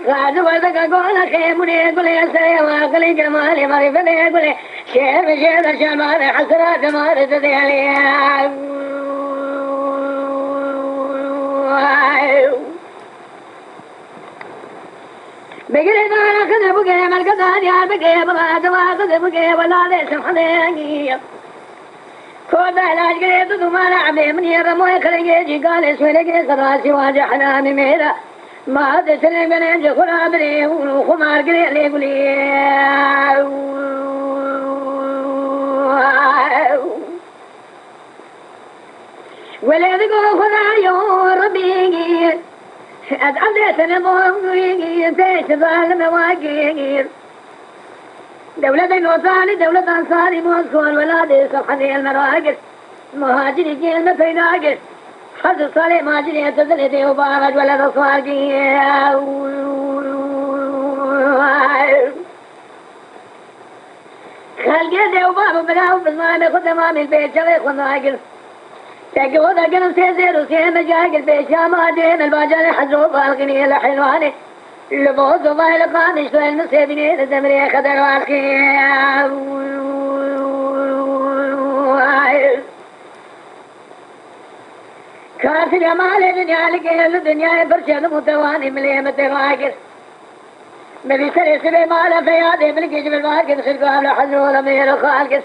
غاد ولدك قول خيم يقول يا سيما قلي جمالي مريفة يقول شيب شيب شمال حسرات مارد ديالي بقري دارا كذا بقى ملك داري بقى بلا دوا كذا بقى ولا ليس حنيني كود علاج قريت دمانا عبي من يرموي خليجي قال سويلك سراسي واجه حنامي ميرا ما تسلم من عند خرابري وخمار قريح لي قولي ولا تقول خذا ربي أدعبت نبوي تيش ظالم واقير دولة الوطن دولة أنصاري موصول ولادي صحني المراقص مهاجري كلمة في ناقص حد صالح ماجري تزلتي وبارج ولا تصواقي خلقي وبابا بلاو بزماني خد امامي البيت شوي خد ناقل تقوى ذاقل سيزير وسيما جاقل بيت شامادين الباجاني حزوب الغنية الحلواني لبوز الله لقاني شوي المسيبني لزمري خدر والخي كافي جمال الدنيا لقي الدنيا برشد متواني مليمة راقص مبي سري سبي مالا فيادي بالقيج بالواقف خلقام لحزول امير خالقس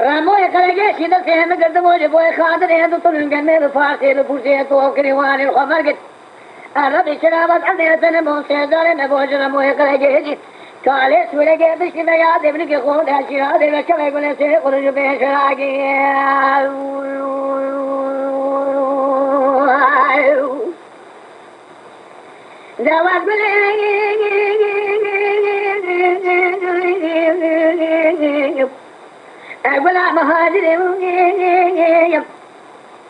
راموي خلقيشي نفسي مقدمو جبوي خاطر يدو طلن قمي بفارسي بفوسي توقني واني الخمرقس الربي شرابت عندي سنمو سيدار نبوج راموي خلقيشي كاليس ولقي بشي فيادي بلقي خود هالشرادي بشكا يقول سيقل جبه شراقي زواج أقول مهاجر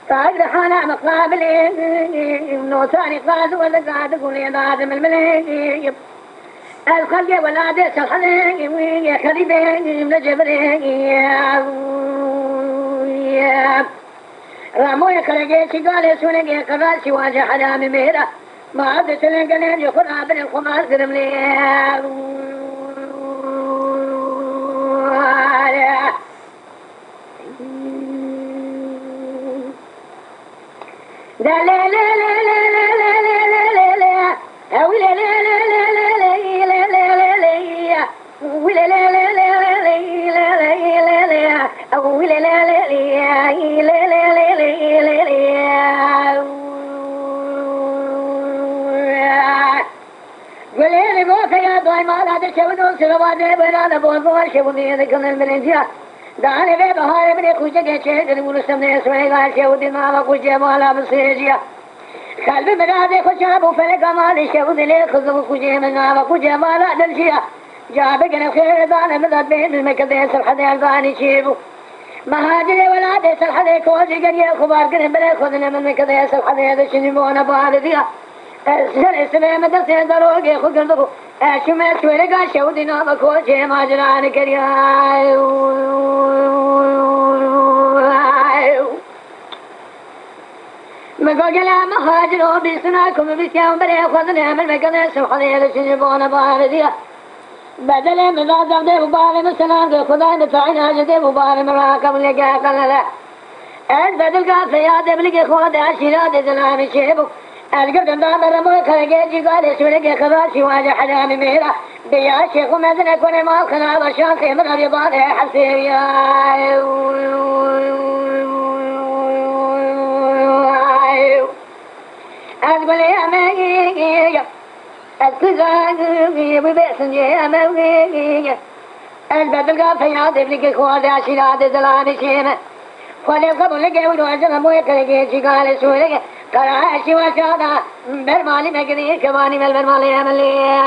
صاير حالا مقابل نوصاني قاد ولا قاد قول يا نادم الملك الخلق ولا ديس الحلق خريبين من جبرين راموي خلقيشي قال سوني قراشي واجه حلامي ميرا ما عاد تلقى يخرها بين الخمار قرم لي لا لا لا لا لا لا لا لا لا لا أو لا لا لا لا لا لا لا لا لا ولا لا لا لا لا لا لا لا أو لا لا لا لا لا لا لا لا ولين بوك يا دوي ما لا تشوفون سلواني بنا بوزوا شوفوني ذكر المرنجا دعني في بهار من خوشك شهد المرسم نسوي غاشي ودنا ما خوش مالا بسيجيا قلبي منادي خوش ابو فلك مالي شوفني لي خذوا خوش منا ما خوش مالا دلشيا جابك انا خير دانا مدد بين المكدي سلحدي الباني شيبو مهاجري ولا دي سلحدي كوجي قريه خبار قرن بلا خذنا من مكدي سلحدي دشني مونا بارديا سنة مدرسة دروقي خود قردو شما سويلقا شودنا مكوشي ماجران كريا مقوقل مهاجروا بسناكم بسيام بري خذنا من مكان سبحانه لشنبونا بارديا بدل من ذا دي وبار مسنان خدا نفعنا جدي وبار مراكب لقا قللا بدل قافيا دبلقي خود عشيرات زلامي شيبو القرد دام رموي خلقيجي قال سولك خباشي واجه حلامي ميرا بيا شيخ مدنك كون ما خنا بشانتي من رضان حسيا أقبل يا مي أسكزاني ببسنجي يا مي البدل قافيا دبلقي خود عشيرات زلامي شيبو فلو قبل لقي ونوزن موي خلقيجي قال سولك كراشي وشادا برمالي مقدي كماني مال برمالي عملي